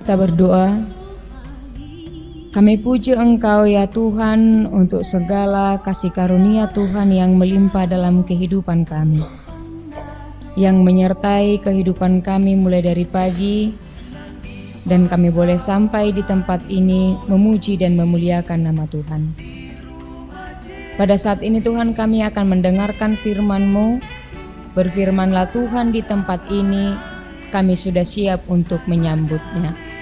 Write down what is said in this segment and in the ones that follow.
Kita berdoa. Kami puji Engkau ya Tuhan untuk segala kasih karunia Tuhan yang melimpah dalam kehidupan kami, yang menyertai kehidupan kami mulai dari pagi, dan kami boleh sampai di tempat ini memuji dan memuliakan nama Tuhan. Pada saat ini Tuhan, kami akan mendengarkan firman-Mu. Berfirmanlah Tuhan di tempat ini, kami sudah siap untuk menyambutnya.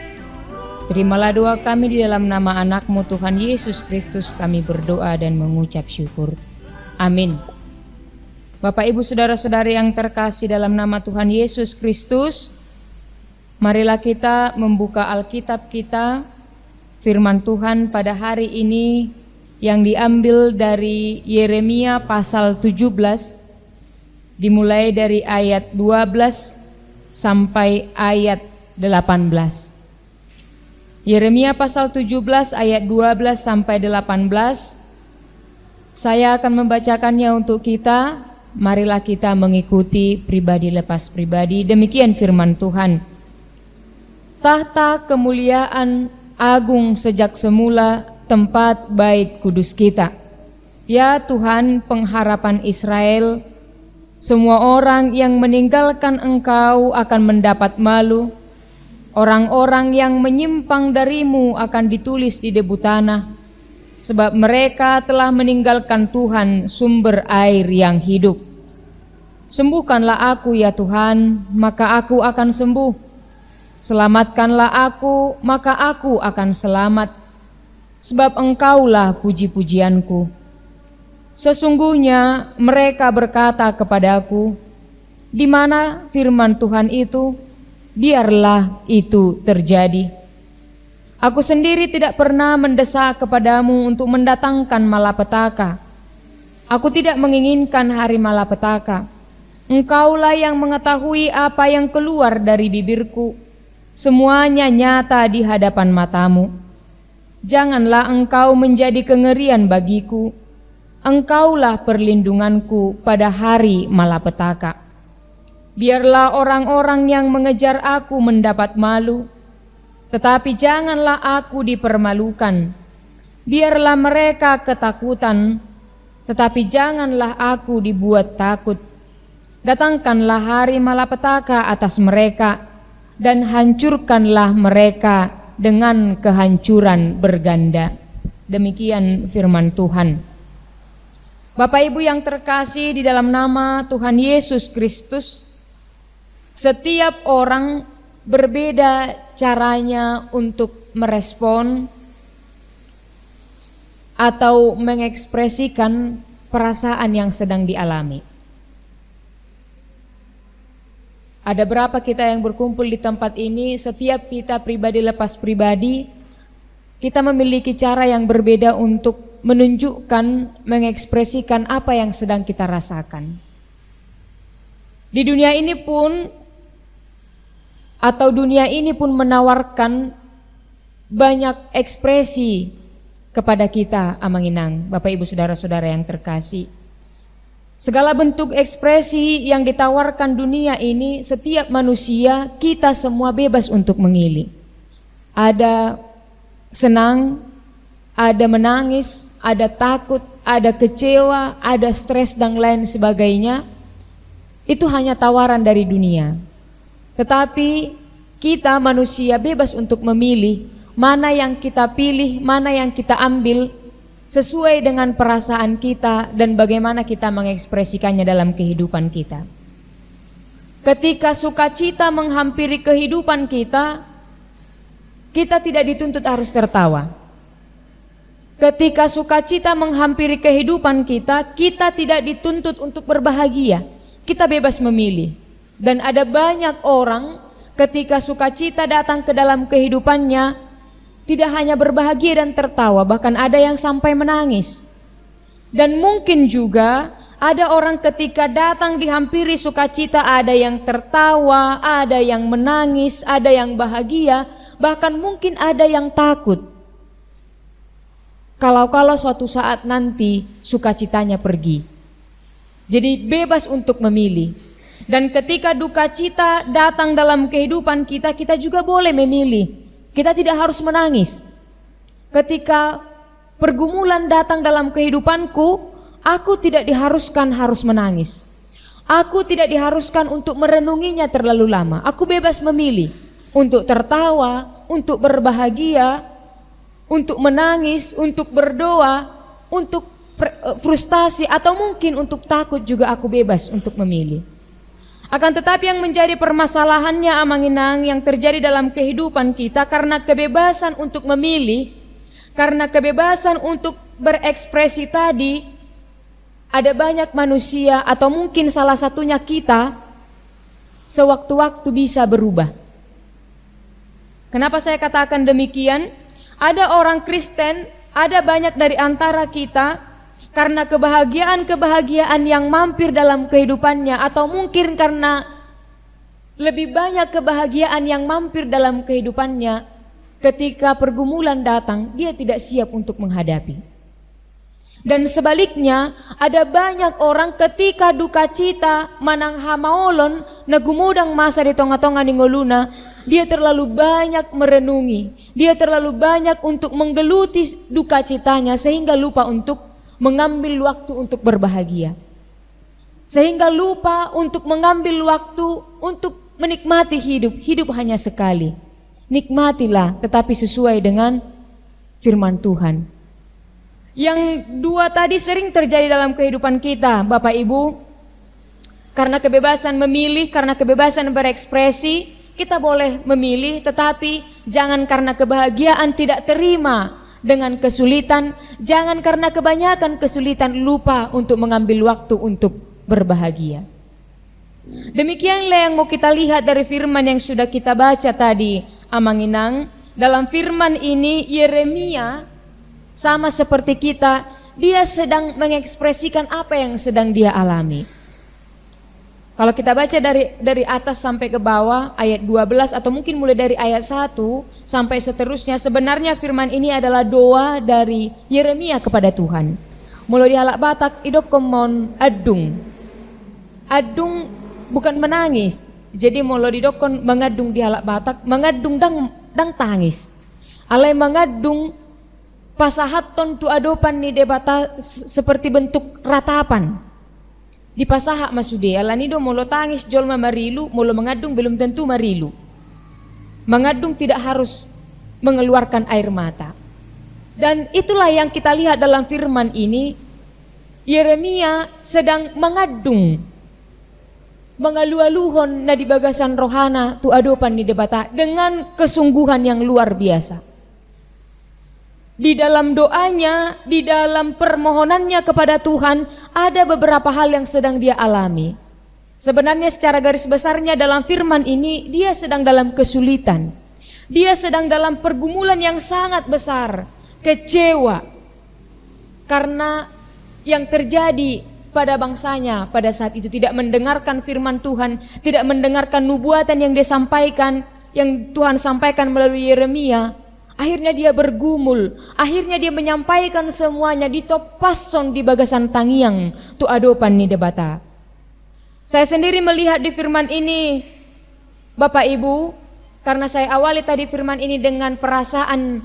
Terimalah doa kami di dalam nama anak-Mu Tuhan Yesus Kristus, kami berdoa dan mengucap syukur. Amin. Bapak Ibu Saudara-saudari yang terkasih dalam nama Tuhan Yesus Kristus, marilah kita membuka Alkitab kita, firman Tuhan pada hari ini yang diambil dari Yeremia pasal 17, dimulai dari ayat 12 sampai ayat 18. Yeremia pasal 17 ayat 12 sampai 18. Saya akan membacakannya untuk kita. Marilah kita mengikuti pribadi lepas pribadi. Demikian firman Tuhan. Tahta kemuliaan agung sejak semula, tempat bait kudus kita. Ya Tuhan, pengharapan Israel, semua orang yang meninggalkan Engkau akan mendapat malu. Orang-orang yang menyimpang darimu akan ditulis di debu tanah, sebab mereka telah meninggalkan Tuhan, sumber air yang hidup. Sembuhkanlah aku ya Tuhan, maka aku akan sembuh. Selamatkanlah aku, maka aku akan selamat, sebab Engkaulah puji-pujianku. Sesungguhnya mereka berkata kepadaku, di mana firman Tuhan itu? Biarlah itu terjadi. Aku sendiri tidak pernah mendesak kepadamu untuk mendatangkan malapetaka. Aku tidak menginginkan hari malapetaka. Engkaulah yang mengetahui apa yang keluar dari bibirku. Semuanya nyata di hadapan matamu. Janganlah engkau menjadi kengerian bagiku. Engkaulah perlindunganku pada hari malapetaka. Biarlah orang-orang yang mengejar aku mendapat malu, tetapi janganlah aku dipermalukan. Biarlah mereka ketakutan, tetapi janganlah aku dibuat takut. Datangkanlah hari malapetaka atas mereka, dan hancurkanlah mereka dengan kehancuran berganda. Demikian firman Tuhan. Bapak Ibu yang terkasih di dalam nama Tuhan Yesus Kristus, setiap orang berbeda caranya untuk merespon atau mengekspresikan perasaan yang sedang dialami. Ada berapa kita yang berkumpul di tempat ini, setiap kita pribadi lepas pribadi, kita memiliki cara yang berbeda untuk menunjukkan, mengekspresikan apa yang sedang kita rasakan. Di dunia ini pun, atau dunia ini pun menawarkan banyak ekspresi kepada kita, Amanginang, Bapak Ibu Saudara-saudara yang terkasih. Segala bentuk ekspresi yang ditawarkan dunia ini, setiap manusia, kita semua bebas untuk memilih. Ada senang, ada menangis, ada takut, ada kecewa, ada stres dan lain sebagainya. Itu hanya tawaran dari dunia. Tetapi kita manusia bebas untuk memilih mana yang kita pilih, mana yang kita ambil sesuai dengan perasaan kita dan bagaimana kita mengekspresikannya dalam kehidupan kita. Ketika sukacita menghampiri kehidupan kita, kita tidak dituntut harus tertawa. Ketika sukacita menghampiri kehidupan kita, kita tidak dituntut untuk berbahagia. Kita bebas memilih. Dan ada banyak orang ketika sukacita datang ke dalam kehidupannya, tidak hanya berbahagia dan tertawa, bahkan ada yang sampai menangis. Dan mungkin juga ada orang ketika datang dihampiri sukacita, ada yang tertawa, ada yang menangis, ada yang bahagia, bahkan mungkin ada yang takut. Kalau suatu saat nanti sukacitanya pergi. Jadi bebas untuk memilih. Dan ketika duka cita datang dalam kehidupan kita, kita juga boleh memilih. Kita tidak harus menangis. Ketika pergumulan datang dalam kehidupanku, aku tidak diharuskan harus menangis. Aku tidak diharuskan untuk merenunginya terlalu lama. Aku bebas memilih untuk tertawa, untuk berbahagia, untuk menangis, untuk berdoa, untuk frustasi, atau mungkin untuk takut juga aku bebas untuk memilih. Akan tetapi yang menjadi permasalahannya Amanginang yang terjadi dalam kehidupan kita, karena kebebasan untuk memilih, karena kebebasan untuk berekspresi tadi, ada banyak manusia atau mungkin salah satunya kita sewaktu-waktu bisa berubah. Kenapa saya katakan demikian? Ada orang Kristen, ada banyak dari antara kita, karena kebahagiaan-kebahagiaan yang mampir dalam kehidupannya, atau mungkin karena lebih banyak kebahagiaan yang mampir dalam kehidupannya, ketika pergumulan datang, dia tidak siap untuk menghadapi. Dan sebaliknya, ada banyak orang ketika duka cita manang hamaolon nagumudang masa di tonga-tonga di ngoluna, dia terlalu banyak merenungi, dia terlalu banyak untuk menggeluti duka citanya sehingga lupa untuk mengambil waktu untuk berbahagia, sehingga lupa untuk mengambil waktu untuk menikmati hidup. Hidup hanya sekali, nikmatilah tetapi sesuai dengan firman Tuhan. Yang dua tadi sering terjadi dalam kehidupan kita, Bapak Ibu. Karena kebebasan memilih, karena kebebasan berekspresi, kita boleh memilih, tetapi jangan karena kebahagiaan tidak terima dengan kesulitan, jangan karena kebanyakan kesulitan lupa untuk mengambil waktu untuk berbahagia. Demikianlah yang mau kita lihat dari firman yang sudah kita baca tadi, Amanginang. Dalam firman ini Yeremia sama seperti kita, dia sedang mengekspresikan apa yang sedang dia alami. Kalau kita baca dari atas sampai ke bawah, ayat 12 atau mungkin mulai dari ayat 1 sampai seterusnya, sebenarnya firman ini adalah doa dari Yeremia kepada Tuhan. Mulai di halak Batak, idokomon adung. Adung bukan menangis. Jadi mulai didokon mengadung di halak Batak, mengadung dang tangis. Alai mengadung pasahaton tu adopan ni debata seperti bentuk ratapan. Di pasaha masude alanido molo tangis jolma marilu, molo mengadung belum tentu marilu. Mengadung tidak harus mengeluarkan air mata. Dan itulah yang kita lihat dalam firman ini. Yeremia sedang mengadung, mengalu-aluhon na di bagasan rohana tu adopan ni debata dengan kesungguhan yang luar biasa. Di dalam doanya, di dalam permohonannya kepada Tuhan, ada beberapa hal yang sedang dia alami. Sebenarnya secara garis besarnya dalam firman ini, dia sedang dalam kesulitan. Dia sedang dalam pergumulan yang sangat besar, kecewa. Karena yang terjadi pada bangsanya pada saat itu tidak mendengarkan firman Tuhan, tidak mendengarkan nubuatan yang disampaikan, yang Tuhan sampaikan melalui Yeremia. Akhirnya dia bergumul, akhirnya dia menyampaikan semuanya di topason di bagasan tangiang tu adopan ni debata. Saya sendiri melihat di firman ini, Bapak Ibu, karena saya awali tadi firman ini dengan perasaan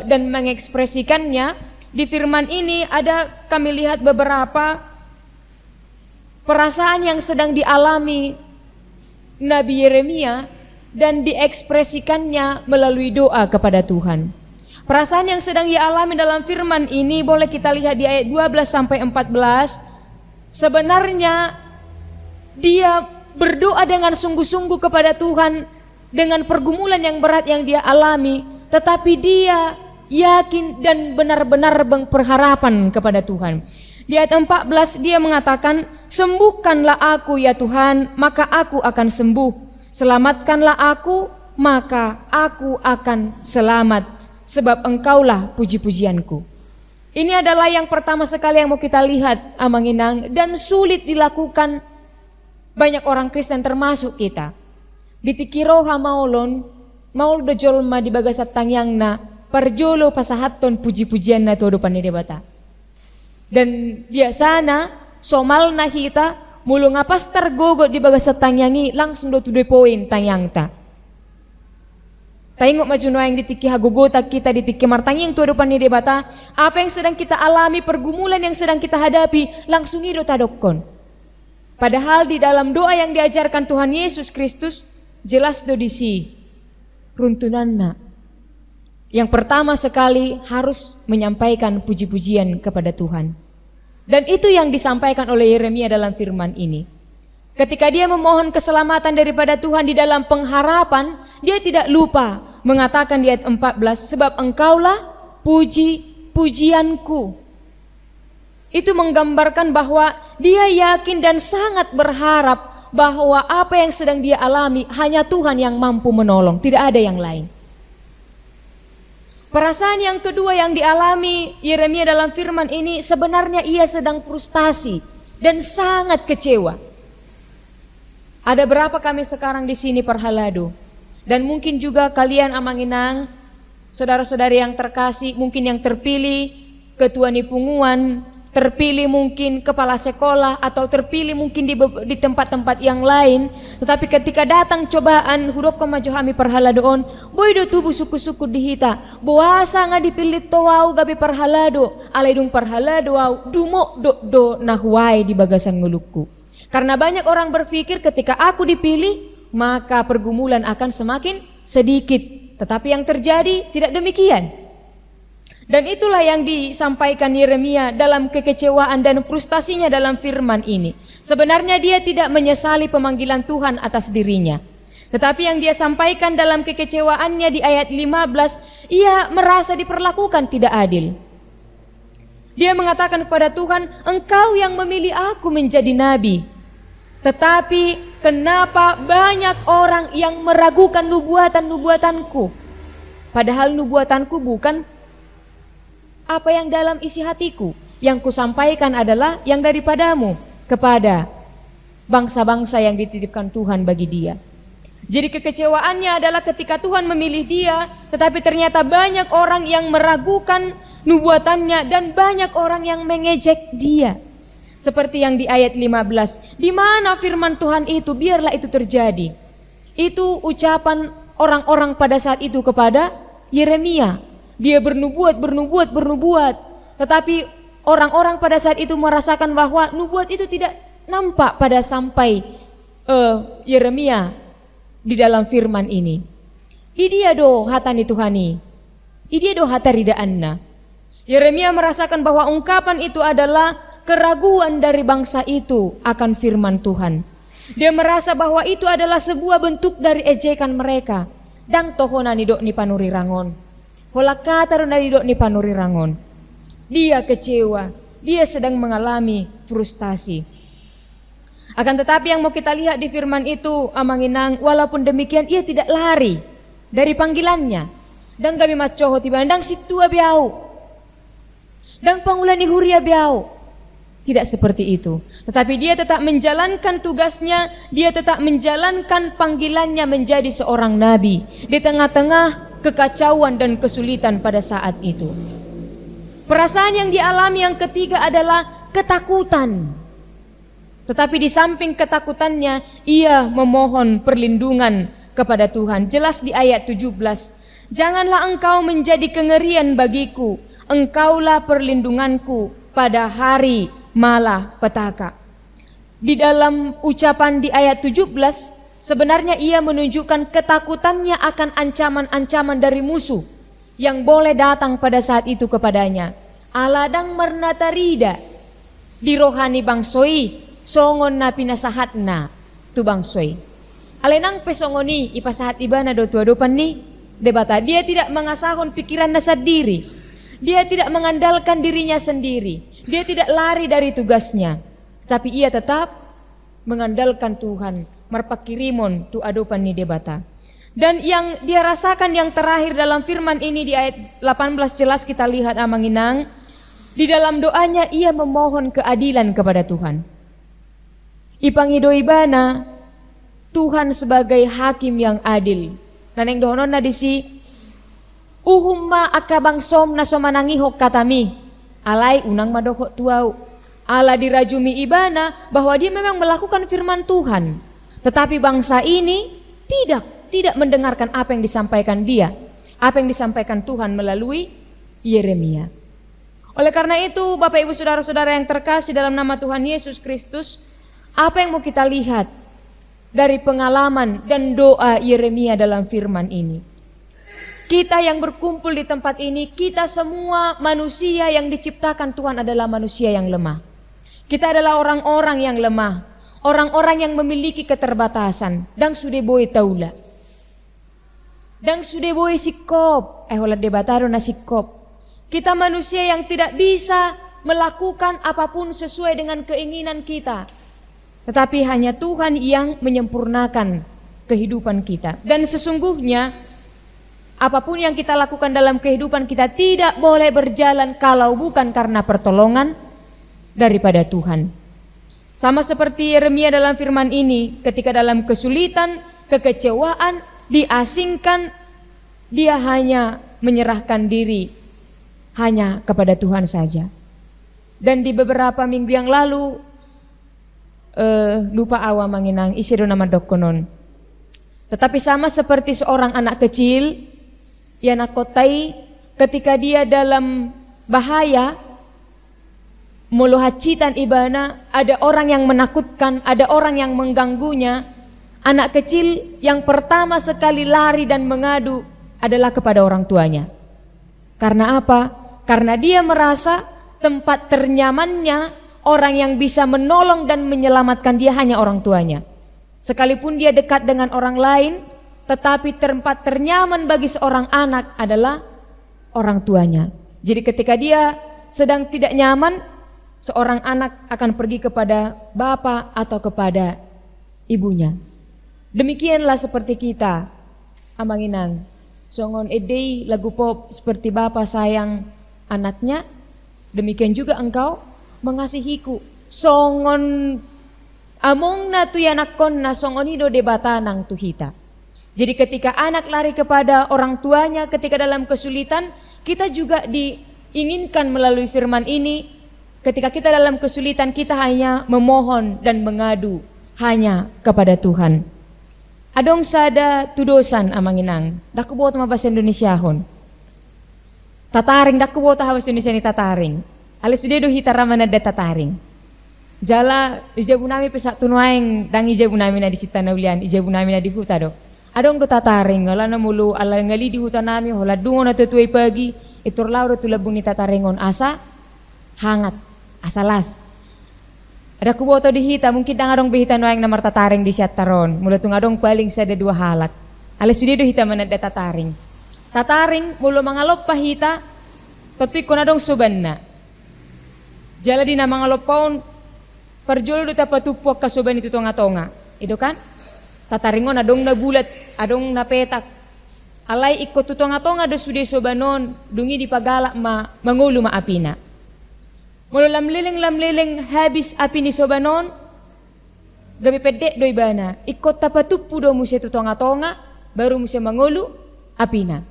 dan mengekspresikannya. Di firman ini ada kami lihat beberapa perasaan yang sedang dialami Nabi Yeremia dan diekspresikannya melalui doa kepada Tuhan. Perasaan yang sedang ia alami dalam firman ini boleh kita lihat di ayat 12 sampai 14. Sebenarnya dia berdoa dengan sungguh-sungguh kepada Tuhan dengan pergumulan yang berat yang dia alami, tetapi dia yakin dan benar-benar berharapan kepada Tuhan. Di ayat 14 dia mengatakan, "Sembuhkanlah aku ya Tuhan, maka aku akan sembuh. Selamatkanlah aku, maka aku akan selamat, sebab Engkaulah puji-pujianku." Ini adalah yang pertama sekali yang mau kita lihat, Amanginang, dan sulit dilakukan banyak orang Kristen termasuk kita. Ditikiroha maulon, maul dojolma di bagasat tangyangna, parjolo pasahaton puji-pujian na todo panidebata. Dan biasana somal na hita mulu ngapas tergogot di bagasat tangyangi langsung do to the point tangyang ta. Tengok maju noang ditiki hagogota kita ditiki martangi yang tua depan ni debata. Apa yang sedang kita alami, pergumulan yang sedang kita hadapi, langsung itu tadokon. Padahal di dalam doa yang diajarkan Tuhan Yesus Kristus, jelas dodisi runtunanna. Yang pertama sekali harus menyampaikan puji-pujian kepada Tuhan. Dan itu yang disampaikan oleh Yeremia dalam firman ini. Ketika dia memohon keselamatan daripada Tuhan di dalam pengharapan, dia tidak lupa mengatakan di ayat 14, sebab engkaulah puji-pujianku. Itu menggambarkan bahwa dia yakin dan sangat berharap bahwa apa yang sedang dia alami hanya Tuhan yang mampu menolong, tidak ada yang lain. Perasaan yang kedua yang dialami Yeremia dalam firman ini, sebenarnya ia sedang frustasi dan sangat kecewa. Ada berapa kami sekarang di sini perhalado, dan mungkin juga kalian amanginang, saudara-saudari yang terkasih, mungkin yang terpilih ketua nipunguan, terpilih mungkin kepala sekolah, atau terpilih mungkin di tempat-tempat yang lain. Tetapi ketika datang cobaan, huruf kemajuhami perhaladoon, boy do tubuh suku-suku dihita, boasa nga dipilih toau gabi perhalado, alay dung perhalado, dumok do nahway di bagasan ngulukku. Karena banyak orang berpikir ketika aku dipilih, maka pergumulan akan semakin sedikit. Tetapi yang terjadi tidak demikian. Dan itulah yang disampaikan Yeremia dalam kekecewaan dan frustasinya dalam firman ini. Sebenarnya dia tidak menyesali pemanggilan Tuhan atas dirinya. Tetapi yang dia sampaikan dalam kekecewaannya di ayat 15, ia merasa diperlakukan tidak adil. Dia mengatakan kepada Tuhan, engkau yang memilih aku menjadi nabi. Tetapi kenapa banyak orang yang meragukan nubuatan-nubuatanku? Padahal nubuatanku bukan apa yang dalam isi hatiku. Yang kusampaikan adalah yang daripadamu kepada bangsa-bangsa yang dititipkan Tuhan bagi dia. Jadi kekecewaannya adalah ketika Tuhan memilih dia, tetapi ternyata banyak orang yang meragukan nubuatannya dan banyak orang yang mengejek dia. Seperti yang di ayat 15, di mana firman Tuhan itu, biarlah itu terjadi. Itu ucapan orang-orang pada saat itu kepada Yeremia. Dia bernubuat. Tetapi orang-orang pada saat itu merasakan bahwa nubuat itu tidak nampak pada sampai Yeremia di dalam firman ini. Idia do hatani Tuhani, idia do hatari daanna. Yeremia merasakan bahwa ungkapan itu adalah keraguan dari bangsa itu akan firman Tuhan. Dia merasa bahwa itu adalah sebuah bentuk dari ejekan mereka. Dang tohona ni dok ni panuri rangon. Hola kata ni dok ni panuri rangon. Dia kecewa, dia sedang mengalami frustasi. Akan tetapi yang mau kita lihat di firman itu, amanginang, walaupun demikian ia tidak lari dari panggilannya. Dan kami macoho tibandang situa biau. Dan pangulani huria biau. Tidak seperti itu. Tetapi dia tetap menjalankan tugasnya, dia tetap menjalankan panggilannya menjadi seorang nabi di tengah-tengah kekacauan dan kesulitan pada saat itu. Perasaan yang dialami yang ketiga adalah ketakutan. Tetapi di samping ketakutannya, ia memohon perlindungan kepada Tuhan. Jelas di ayat 17, janganlah engkau menjadi kengerian bagiku, engkaulah perlindunganku pada hari malapetaka. Di dalam ucapan di ayat 17, sebenarnya ia menunjukkan ketakutannya akan ancaman-ancaman dari musuh yang boleh datang pada saat itu kepadanya. Aladang mernatarida di rohani bangsoi songon na pinasahatna tu bangsoi. Alenang pesongoni ipasahat ibana do tua dopan ni debata. Dia tidak mengasahon pikiran nasa diri. Dia tidak mengandalkan dirinya sendiri. Dia tidak lari dari tugasnya. Tapi ia tetap mengandalkan Tuhan. Marpakirimon tu adopan ni debata. Dan yang dia rasakan yang terakhir dalam firman ini di ayat 18 jelas kita lihat amanginang. Di dalam doanya ia memohon keadilan kepada Tuhan. Ipangidoibana Tuhan sebagai hakim yang adil. Naneng dohonon na disi uhumma akabang som na somanangihok katami. Alay unang madokok tuau. Ala dirajumi ibana bahwa dia memang melakukan firman Tuhan. Tetapi bangsa ini tidak. tidak mendengarkan apa yang disampaikan dia, apa yang disampaikan Tuhan melalui Yeremia. Oleh karena itu, Bapak Ibu Saudara-saudara yang terkasih dalam nama Tuhan Yesus Kristus, apa yang mau kita lihat dari pengalaman dan doa Yeremia dalam firman ini? Kita yang berkumpul di tempat ini, kita semua manusia yang diciptakan Tuhan adalah manusia yang lemah. Kita adalah orang-orang yang lemah, orang-orang yang memiliki keterbatasan. Dang sudah boy taula. Dang sudah boy sikop. Holat debataro na sikop. Kita manusia yang tidak bisa melakukan apapun sesuai dengan keinginan kita. Tetapi hanya Tuhan yang menyempurnakan kehidupan kita. Dan sesungguhnya apapun yang kita lakukan dalam kehidupan kita tidak boleh berjalan kalau bukan karena pertolongan daripada Tuhan. Sama seperti Yeremia dalam firman ini, ketika dalam kesulitan, kekecewaan, diasingkan, dia hanya menyerahkan diri hanya kepada Tuhan saja. Dan di beberapa minggu yang lalu, lupa awa manginang isido nama dokonon. Tetapi sama seperti seorang anak kecil yang nakotai ketika dia dalam bahaya, muluhacitan ibana, ada orang yang menakutkan, ada orang yang mengganggunya. Anak kecil yang pertama sekali lari dan mengadu adalah kepada orang tuanya. Karena apa? Karena dia merasa tempat ternyamannya, orang yang bisa menolong dan menyelamatkan dia hanya orang tuanya. Sekalipun dia dekat dengan orang lain, tetapi tempat ternyaman bagi seorang anak adalah orang tuanya. Jadi ketika dia sedang tidak nyaman, seorang anak akan pergi kepada bapak atau kepada ibunya. Demikianlah seperti kita, amanginang. Songon edei lagu pop seperti bapak sayang anaknya, demikian juga engkau mengasihiku. Songon among na tu yanakon na songon hido debatanang tuhita. Jadi ketika anak lari kepada orang tuanya ketika dalam kesulitan, kita juga diinginkan melalui firman ini, ketika kita dalam kesulitan kita hanya memohon dan mengadu hanya kepada Tuhan. Adong sada tudosan amanginang, daku buat bahasa Indonesia hon. Tataring daku buat bahasa Indonesia ni tataring. Alis sudah do hitaraman ada tataring. Jala ijabu nami pesak tunuaing dang ijabu nami na di sitana ulian, ijabu nami na di huta do. Adong do tataring, ala na mulu ala ngali di huta nami, hola dungo na tutuay pagi, itur lauro tulabung ni tataringon asa hangat, asa las. Ada kuboto di hita, mungkin dang adong behita noang namar tataring di siat taron. Mula tung adong paling sada dua halat. Alas sudah do hita manada tataring. Tataring mulo mangalop pa hita, tatuy ko na dong suban na. Jala di na mangalop paon, parjolo do tapatupuak ka suban itu tonga-tonga. Ido kan? Tataringon adong na bulat, adong na petak. Alay ikot tu tonga-tonga do sude subanon, dungi di pagala mangulo maapina. Mula lamliling habis api ni sobanon, gabi pedek do ibana, ikot tapatupu do musia tu tonga-tonga, baru musia mangulu api na.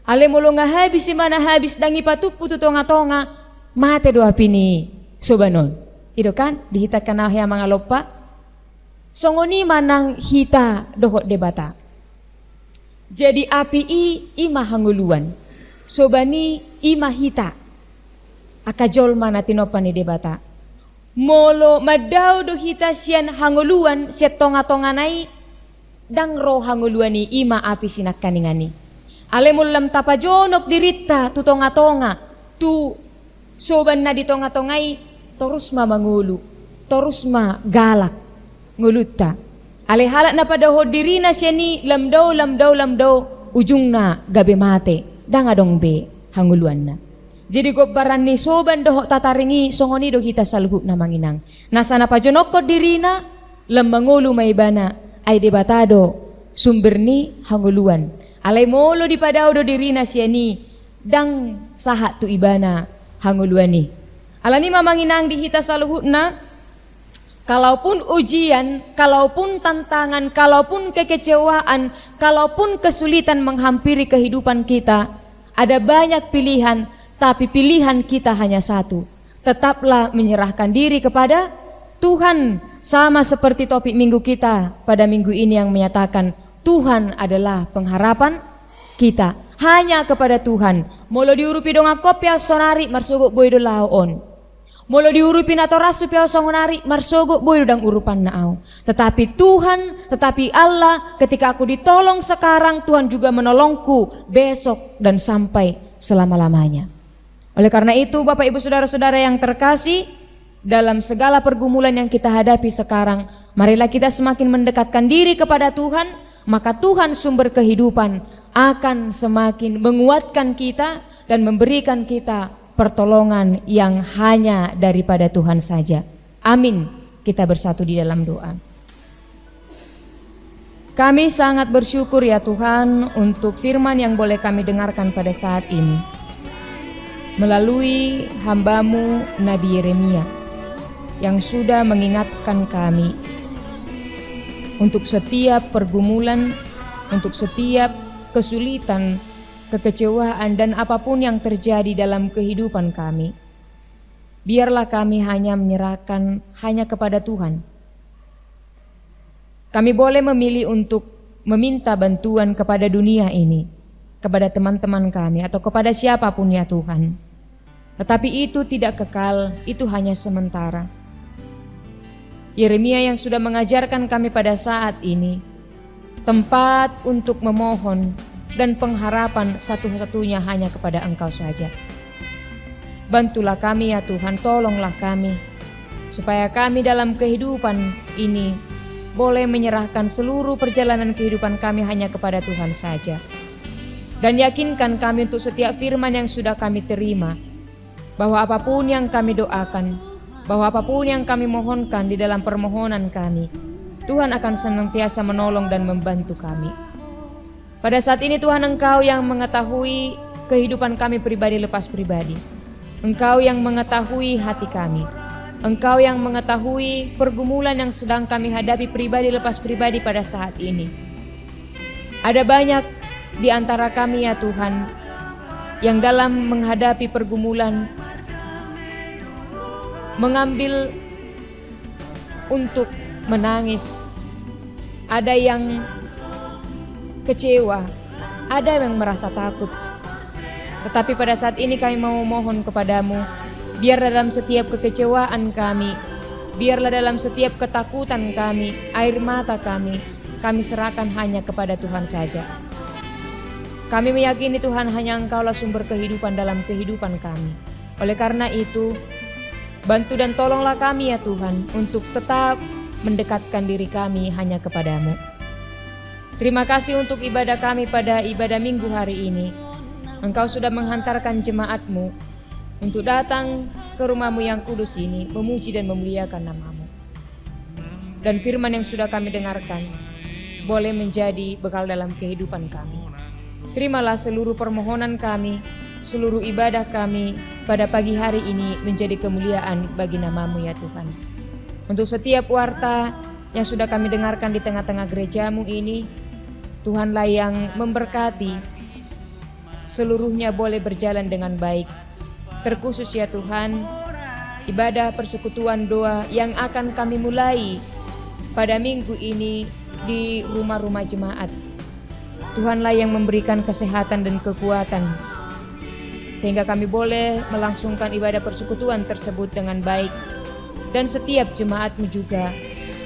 Ale mulu nga habis si mana habis dangi patupu tu tonga-tonga, mate do api ni sobanon. Ido kan, dihitakan na hea mga lopa. Songoni manang hita dohot debata. Jadi api ima hanguluan, sobani ima hita. Akajol mana tinopan ni debata. Molo madaw do hita siyan hanguluan siya tonga-tonga nai dang ro hanguluan ni ima api sinak kaningani. Ale mulam tapajonok dirita tu tonga-tonga tu soban na di tonga-tongay torus ma mangulu, torus ma galak nguluta. Ale halak na padaho dirina siya ni lamdaw ujung na gabi mate dang adong be hanguluan na. Jadi gobaran ni soban dohok tataringi songoni do hita salhut na manginang. Nasa na pajonok ko dirina lambangulu may bana ay debatado sumber ni hanguluan. Alay molo di padaw do dirina siya ni dang sahat tu ibana hanguluan ni. Alani mamanginang di hita salhut na kalaupun ujian, kalaupun tantangan, kalaupun kekecewaan, kalaupun kesulitan menghampiri kehidupan kita, ada banyak pilihan. Tapi pilihan kita hanya satu, tetaplah menyerahkan diri kepada Tuhan. Sama seperti topik minggu kita pada minggu ini yang menyatakan Tuhan adalah pengharapan kita. Hanya kepada Tuhan. Molo diurupi donga kopia sonari marsogok boydo laon. Molo diurupi nato rasu pia songonari marsogok boydo dang urupan naau. Tetapi Tuhan, tetapi Allah, ketika aku ditolong sekarang, Tuhan juga menolongku besok dan sampai selama-lamanya. Oleh karena itu Bapak Ibu Saudara-saudara yang terkasih, dalam segala pergumulan yang kita hadapi sekarang, marilah kita semakin mendekatkan diri kepada Tuhan. Maka Tuhan sumber kehidupan akan semakin menguatkan kita dan memberikan kita pertolongan yang hanya daripada Tuhan saja. Amin. Kita bersatu di dalam doa. Kami sangat bersyukur ya Tuhan untuk firman yang boleh kami dengarkan pada saat ini melalui hamba-Mu Nabi Yeremia yang sudah mengingatkan kami untuk setiap pergumulan, untuk setiap kesulitan, kekecewaan dan apapun yang terjadi dalam kehidupan kami. Biarlah kami hanya menyerahkan hanya kepada Tuhan. Kami boleh memilih untuk meminta bantuan kepada dunia ini, kepada teman-teman kami atau kepada siapapun ya Tuhan. Tetapi itu tidak kekal, itu hanya sementara. Yeremia yang sudah mengajarkan kami pada saat ini tempat untuk memohon dan pengharapan satu-satunya hanya kepada Engkau saja. Bantulah kami ya Tuhan, tolonglah kami supaya kami dalam kehidupan ini boleh menyerahkan seluruh perjalanan kehidupan kami hanya kepada Tuhan saja. Dan yakinkan kami untuk setiap firman yang sudah kami terima, bahwa apapun yang kami doakan, bahwa apapun yang kami mohonkan di dalam permohonan kami, Tuhan akan senantiasa menolong dan membantu kami. Pada saat ini Tuhan, Engkau yang mengetahui kehidupan kami pribadi lepas pribadi. Engkau yang mengetahui hati kami. Engkau yang mengetahui pergumulan yang sedang kami hadapi pribadi lepas pribadi pada saat ini. Ada banyak di antara kami ya Tuhan yang dalam menghadapi pergumulan mengambil untuk menangis. Ada yang kecewa, ada yang merasa takut. Tetapi pada saat ini kami mau mohon kepadamu, biarlah dalam setiap kekecewaan kami, biarlah dalam setiap ketakutan kami, air mata kami serahkan hanya kepada Tuhan saja. Kami meyakini Tuhan hanya Engkaulah sumber kehidupan dalam kehidupan kami. Oleh karena itu, bantu dan tolonglah kami ya Tuhan untuk tetap mendekatkan diri kami hanya kepadamu. Terima kasih untuk ibadah kami pada ibadah minggu hari ini. Engkau sudah menghantarkan jemaat-Mu untuk datang ke rumah-Mu yang kudus ini, memuji dan memuliakan nama-Mu. Dan firman yang sudah kami dengarkan boleh menjadi bekal dalam kehidupan kami. Terimalah seluruh permohonan kami, seluruh ibadah kami pada pagi hari ini menjadi kemuliaan bagi nama-Mu ya Tuhan. Untuk setiap warta yang sudah kami dengarkan di tengah-tengah gereja-Mu ini, Tuhanlah yang memberkati, seluruhnya boleh berjalan dengan baik. Terkhusus ya Tuhan, ibadah persekutuan doa yang akan kami mulai pada minggu ini di rumah-rumah jemaat. Tuhanlah yang memberikan kesehatan dan kekuatan, sehingga kami boleh melangsungkan ibadah persekutuan tersebut dengan baik. Dan setiap jemaat-Mu juga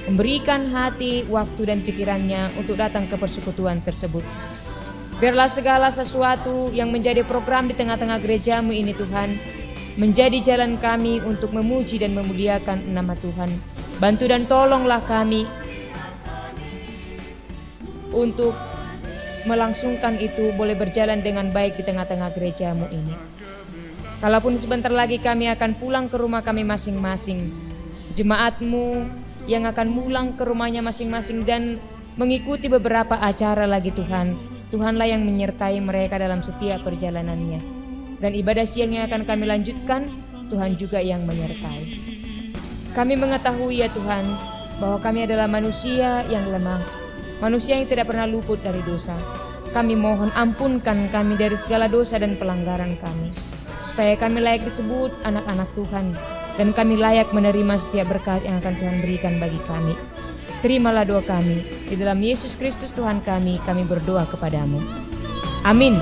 memberikan hati, waktu dan pikirannya untuk datang ke persekutuan tersebut. Biarlah segala sesuatu yang menjadi program di tengah-tengah gereja-Mu ini Tuhan, menjadi jalan kami untuk memuji dan memuliakan nama Tuhan. Bantu dan tolonglah kami untuk melangsungkan itu boleh berjalan dengan baik di tengah-tengah gereja-Mu ini. Kalaupun sebentar lagi kami akan pulang ke rumah kami masing-masing, jemaat-Mu yang akan pulang ke rumahnya masing-masing dan mengikuti beberapa acara lagi Tuhan, Tuhanlah yang menyertai mereka dalam setiap perjalanannya. Dan ibadah siang yang akan kami lanjutkan, Tuhan juga yang menyertai. Kami mengetahui ya Tuhan, bahwa kami adalah manusia yang lemah, manusia yang tidak pernah luput dari dosa. Kami mohon ampunkan kami dari segala dosa dan pelanggaran kami, supaya kami layak disebut anak-anak Tuhan, dan kami layak menerima setiap berkat yang akan Tuhan berikan bagi kami. Terimalah doa kami, Di dalam Yesus Kristus Tuhan kami berdoa kepadamu. Amin.